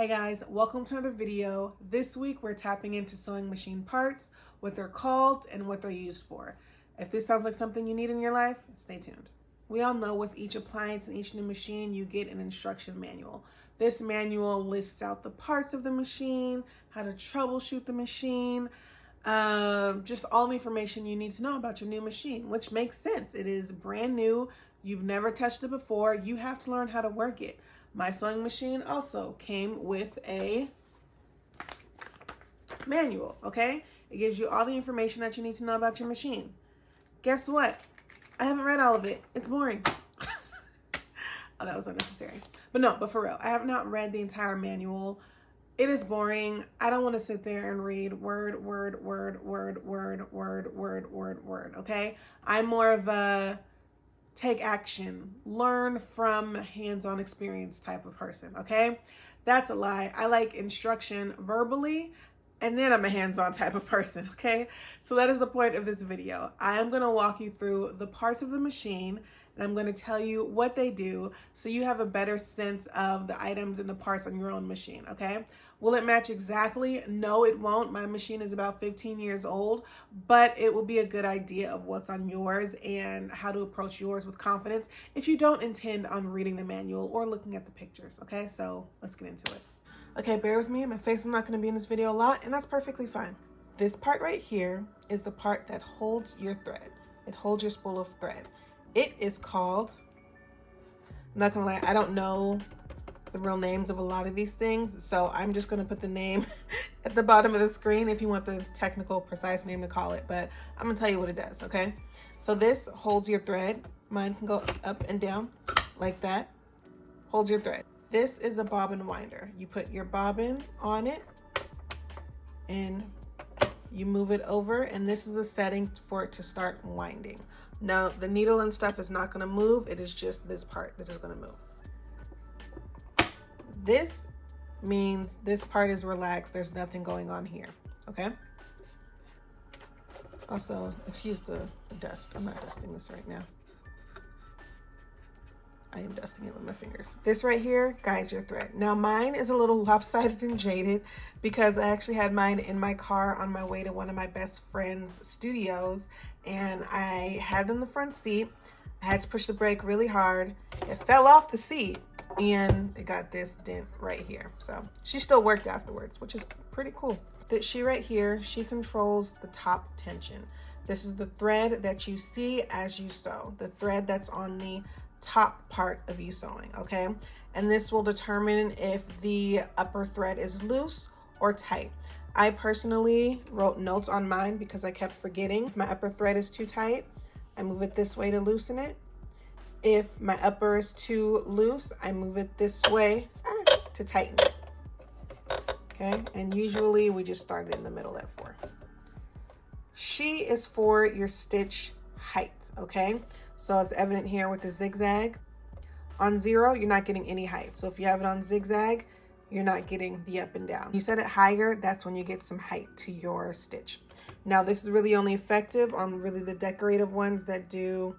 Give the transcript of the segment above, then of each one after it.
Hey guys, welcome to another video. This week we're tapping into sewing machine parts, what they're called, and what they're used for. If this sounds like something you need in your life, stay tuned. We all know with each appliance and each new machine, you get an instruction manual. This manual lists out the parts of the machine, how to troubleshoot the machine, just all the information you need to know about your new machine, which makes sense. It is brand new. You've never touched it before. You have to learn how to work it. My sewing machine also came with a manual, okay? It gives you all the information that you need to know about your machine. Guess what? I haven't read all of it. It's boring. Oh, that was unnecessary. But for real, I have not read the entire manual. It is boring. I don't want to sit there and read word, okay? I'm more of a take action, learn from hands-on experience type of person, okay? That's a lie. I like instruction verbally, and then I'm a hands-on type of person, okay? So that is the point of this video. I am gonna walk you through the parts of the machine, and I'm gonna tell you what they do so you have a better sense of the items and the parts on your own machine, okay? Will it match exactly? No, it won't. My machine is about 15 years old, but it will be a good idea of what's on yours and how to approach yours with confidence if you don't intend on reading the manual or looking at the pictures, okay? So let's get into it. Okay, bear with me. My face is not gonna be in this video a lot, and that's perfectly fine. This part right here is the part that holds your thread. It holds your spool of thread. It is called, I'm not gonna lie, I don't know the real names of a lot of these things, so I'm just gonna put the name at the bottom of the screen if you want the technical, precise name to call it, but I'm gonna tell you what it does, okay? So this holds your thread. Mine can go up and down like that. Holds your thread. This is a bobbin winder. You put your bobbin on it and you move it over, and this is the setting for it to start winding. Now, the needle and stuff is not gonna move. It is just this part that is gonna move. This means this part is relaxed. There's nothing going on here, okay? Also, excuse the dust. I'm not dusting this right now. I am dusting it with my fingers. This right here guides your thread. Now mine is a little lopsided and jaded because I actually had mine in my car on my way to one of my best friend's studios, and I had it in the front seat. I had to push the brake really hard. It fell off the seat and it got this dent right here. So she still worked afterwards, which is pretty cool. She right here, she controls the top tension. This is the thread that you see as you sew, the thread that's on the top part of you sewing, okay? And this will determine if the upper thread is loose or tight. I personally wrote notes on mine because I kept forgetting. If my upper thread is too tight, I move it this way to loosen it. If my upper is too loose, I move it this way to tighten it, okay? And usually we just start it in the middle at 4. She is for your stitch height, okay? So it's evident here with the zigzag. On 0, you're not getting any height. So if you have it on zigzag, you're not getting the up and down. You set it higher, that's when you get some height to your stitch. Now this is really only effective on really the decorative ones that do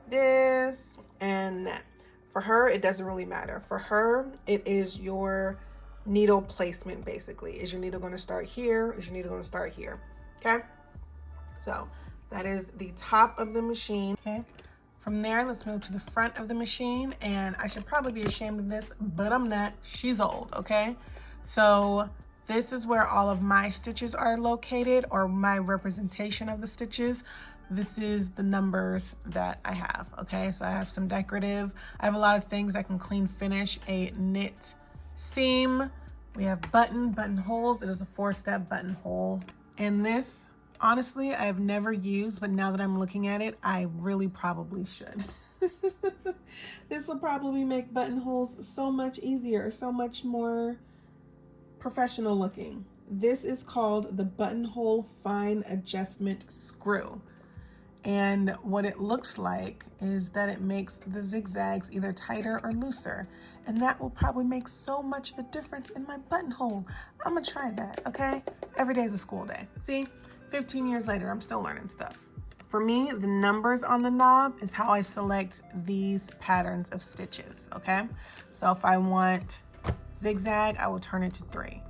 this and that. For her, it doesn't really matter. For her, it is your needle placement basically. Is your needle gonna start here? Is your needle gonna start here? Okay? So that is the top of the machine, okay? From there, let's move to the front of the machine, and I should probably be ashamed of this, but I'm not. She's old, okay? So this is where all of my stitches are located, or my representation of the stitches. This is the numbers that I have, okay? So I have some decorative. I have a lot of things that can clean finish a knit seam. We have buttonholes. It is a 4-step buttonhole. And this, honestly, I've never used, but now that I'm looking at it, I really probably should. This will probably make buttonholes so much easier, so much more professional looking. This is called the buttonhole fine adjustment screw. And what it looks like is that it makes the zigzags either tighter or looser. And that will probably make so much of a difference in my buttonhole. I'm gonna try that, okay? Every day is a school day. See? 15 years later, I'm still learning stuff. For me, the numbers on the knob is how I select these patterns of stitches, okay? So if I want zigzag, I will turn it to 3.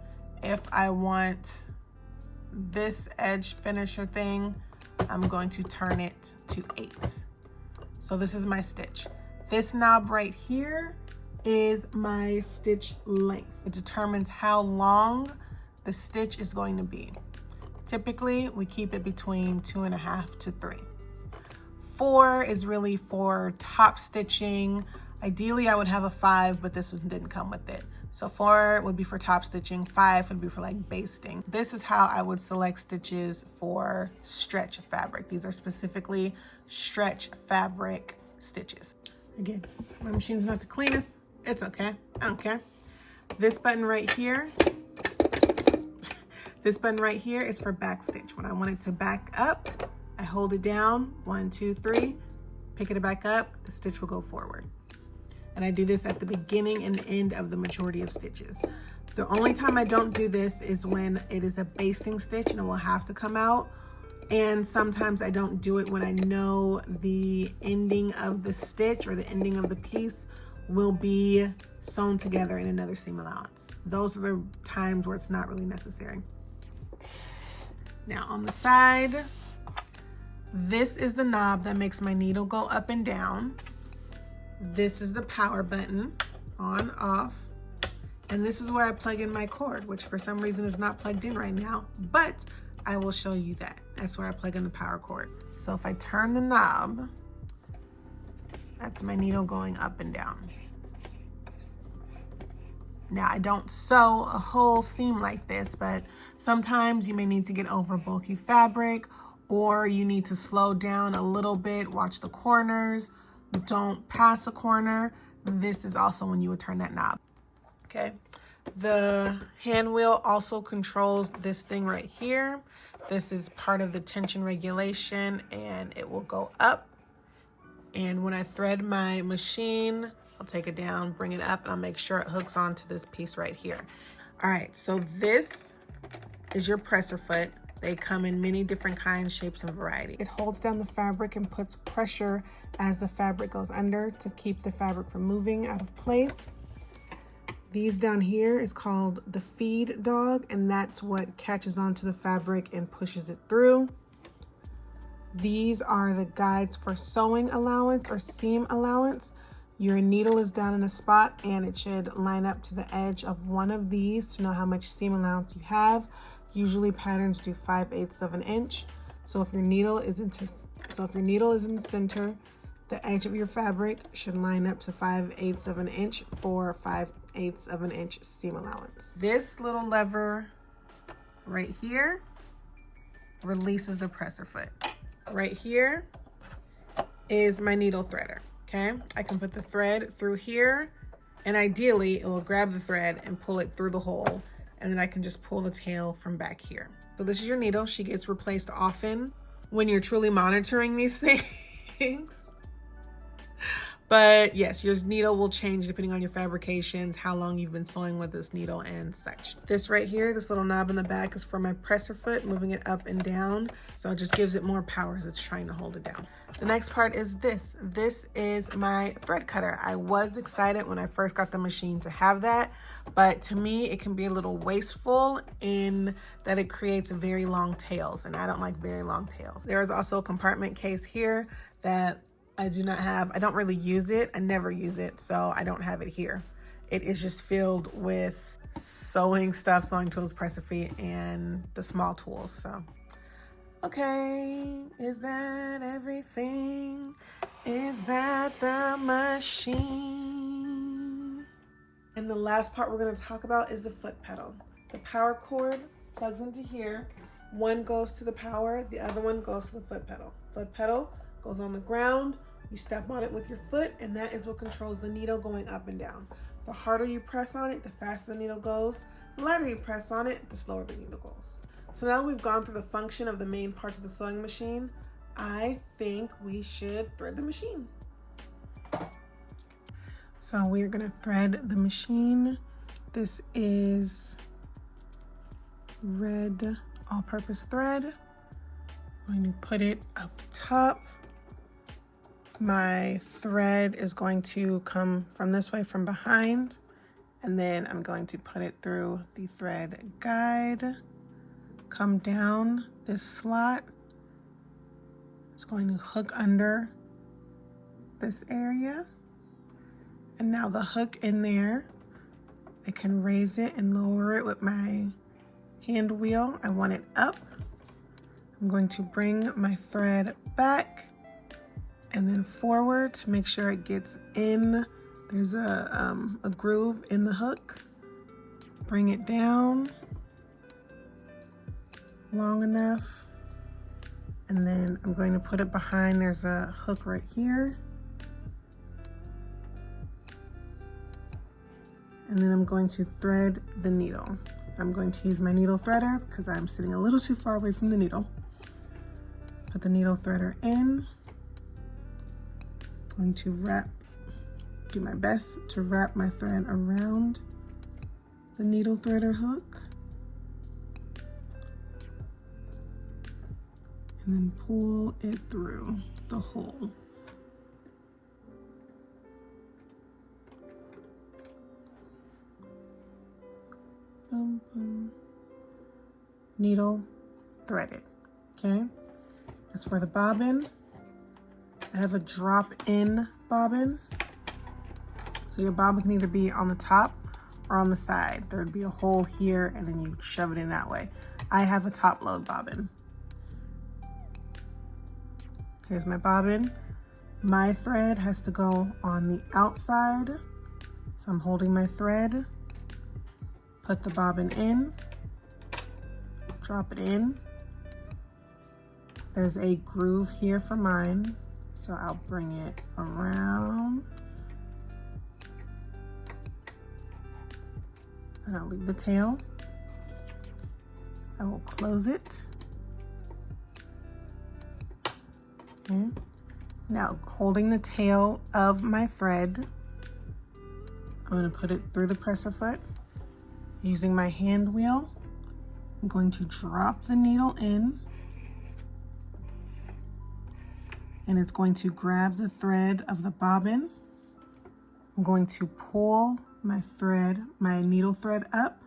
If I want this edge finisher thing, I'm going to turn it to 8. So this is my stitch. This knob right here is my stitch length. It determines how long the stitch is going to be. Typically, we keep it between 2.5 to 3. 4 is really for top stitching. Ideally, I would have a 5, but this one didn't come with it. So 4 would be for top stitching, 5 would be for like basting. This is how I would select stitches for stretch fabric. These are specifically stretch fabric stitches. Again, my machine's not the cleanest. It's okay, I don't care. This button right here, this button right here is for back stitch. When I want it to back up, I hold it down, 1, 2, 3, pick it back up, the stitch will go forward. And I do this at the beginning and end of the majority of stitches. The only time I don't do this is when it is a basting stitch and it will have to come out. And sometimes I don't do it when I know the ending of the stitch or the ending of the piece will be sewn together in another seam allowance. Those are the times where it's not really necessary. Now on the side, this is the knob that makes my needle go up and down. This is the power button, on, off. And this is where I plug in my cord, which for some reason is not plugged in right now, but I will show you that. That's where I plug in the power cord. So if I turn the knob, that's my needle going up and down. Now I don't sew a whole seam like this, but sometimes you may need to get over bulky fabric, or you need to slow down a little bit, watch the corners, don't pass a corner. This is also when you would turn that knob, okay? The hand wheel also controls this thing right here. This is part of the tension regulation, and it will go up. And when I thread my machine, I'll take it down, bring it up, and I'll make sure it hooks onto this piece right here. All right, so this is your presser foot. They come in many different kinds, shapes, and variety. It holds down the fabric and puts pressure as the fabric goes under to keep the fabric from moving out of place. These down here is called the feed dog, and that's what catches onto the fabric and pushes it through. These are the guides for sewing allowance or seam allowance. Your needle is down in a spot and it should line up to the edge of one of these to know how much seam allowance you have. Usually patterns do 5/8 of an inch. So if your needle is in the center, the edge of your fabric should line up to 5/8 of an inch for 5/8 of an inch seam allowance. This little lever right here releases the presser foot. Right here is my needle threader, okay? I can put the thread through here, and ideally it will grab the thread and pull it through the hole, and then I can just pull the tail from back here. So this is your needle. She gets replaced often when you're truly monitoring these things. But yes, your needle will change depending on your fabrications, how long you've been sewing with this needle and such. This right here, this little knob in the back is for my presser foot, moving it up and down. So it just gives it more power as it's trying to hold it down. The next part is this. This is my thread cutter. I was excited when I first got the machine to have that, but to me, it can be a little wasteful in that it creates very long tails, and I don't like very long tails. There is also a compartment case here that I do not have. I don't really use it. I never use it, so I don't have it here. It is just filled with sewing stuff, sewing tools, presser feet, and the small tools. So, okay, is that everything? Is that the machine? And the last part we're going to talk about is the foot pedal. The power cord plugs into here. One goes to the power, the other one goes to the foot pedal. Foot pedal goes on the ground. You step on it with your foot, and that is what controls the needle going up and down. The harder you press on it, the faster the needle goes. The lighter you press on it, the slower the needle goes. So now we've gone through the function of the main parts of the sewing machine, I think we should thread the machine. So we're gonna thread the machine. This is red all-purpose thread. I'm going to put it up top. My thread is going to come from this way from behind, And then I'm going to put it through the thread guide, come down this slot. It's going to hook under this area. And now the hook in there, I can raise it and lower it with my hand wheel. I want it up. I'm going to bring my thread back and then forward to make sure it gets in. There's a groove in the hook. Bring it down long enough. And then I'm going to put it behind. There's a hook right here. And then I'm going to thread the needle. I'm going to use my needle threader because I'm sitting a little too far away from the needle. Put the needle threader in. Going to do my best to wrap my thread around the needle threader hook. And then pull it through the hole. Boom, boom. Needle threaded, okay? As for the bobbin, I have a drop-in bobbin. So your bobbin can either be on the top or on the side. There'd be a hole here and then you shove it in that way. I have a top load bobbin. Here's my bobbin. My thread has to go on the outside. So I'm holding my thread, put the bobbin in, drop it in. There's a groove here for mine, so I'll bring it around. And I'll leave the tail. I will close it. Okay. Now, holding the tail of my thread, I'm going to put it through the presser foot. Using my hand wheel, I'm going to drop the needle in, and it's going to grab the thread of the bobbin. I'm going to pull my thread, my needle thread up,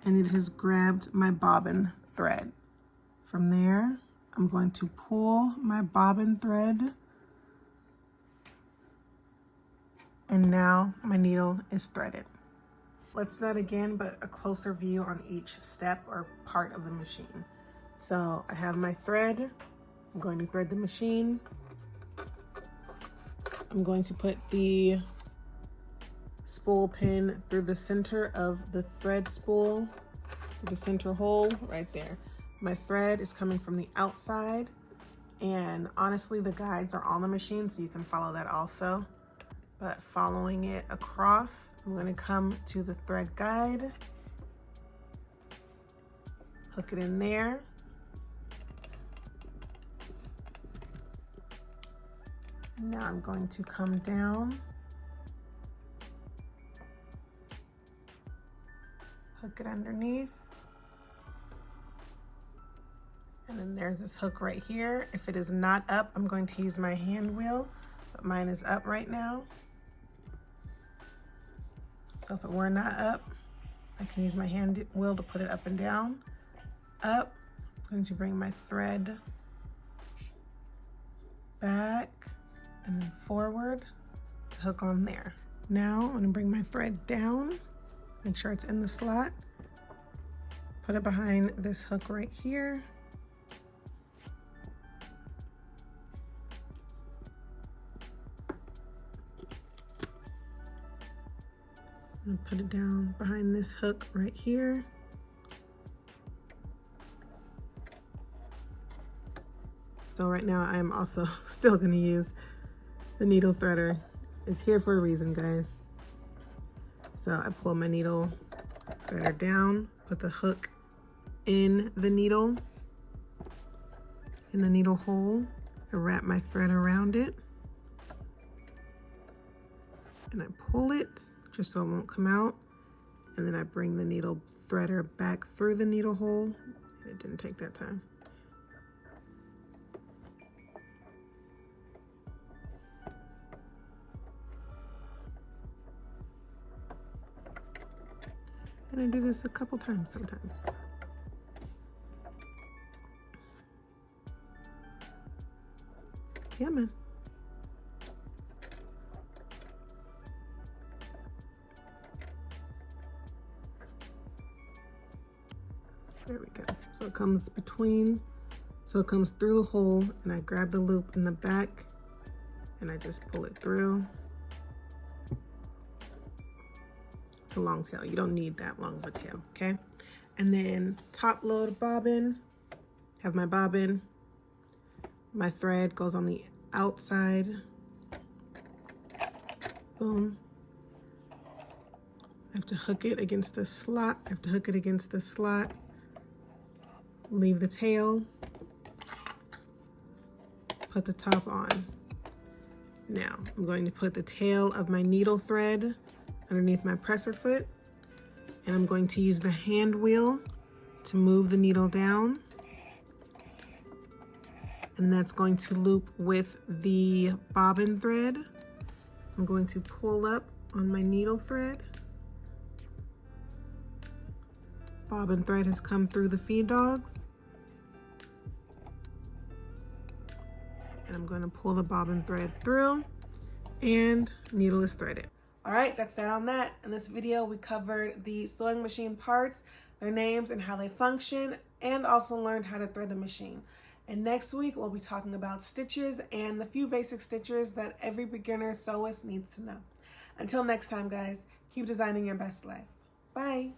and it has grabbed my bobbin thread. From there, I'm going to pull my bobbin thread, and now my needle is threaded. Let's do that again, but a closer view on each step or part of the machine. So I have my thread. I'm going to thread the machine. I'm going to put the spool pin through the center of the thread spool, through the center hole right there. My thread is coming from the outside, and honestly, the guides are on the machine, so you can follow that also. But following it across, I'm going to come to the thread guide, hook it in there, and now I'm going to come down, hook it underneath, and then there's this hook right here. If it is not up, I'm going to use my hand wheel, but mine is up right now. So if it were not up, I can use my hand wheel to put it up and down. Up, I'm going to bring my thread back and then forward to hook on there. Now I'm going to bring my thread down, make sure it's in the slot, put it behind this hook right here. And put it down behind this hook right here. So right now I'm also still gonna use the needle threader. It's here for a reason, guys. So I pull my needle threader down, put the hook in the needle hole. I wrap my thread around it. And I pull it just so it won't come out. And then I bring the needle threader back through the needle hole. It didn't take that time. And I do this a couple times sometimes. Yeah, man. There we go. So it comes between, so it comes through the hole, and I grab the loop in the back and I just pull it through. It's a long tail. You don't need that long of a tail, okay? And then top load bobbin, have my bobbin. My thread goes on the outside. Boom. I have to hook it against the slot. Leave the tail. Put the top on. Now, I'm going to put the tail of my needle thread underneath my presser foot, and I'm going to use the hand wheel to move the needle down. And that's going to loop with the bobbin thread. I'm going to pull up on my needle thread. Bobbin thread has come through the feed dogs. And I'm going to pull the bobbin thread through, and needle is threaded. All right, that's that on that. In this video, we covered the sewing machine parts, their names and how they function, and also learned how to thread the machine. And next week, we'll be talking about stitches and the few basic stitches that every beginner sewist needs to know. Until next time, guys, keep designing your best life. Bye.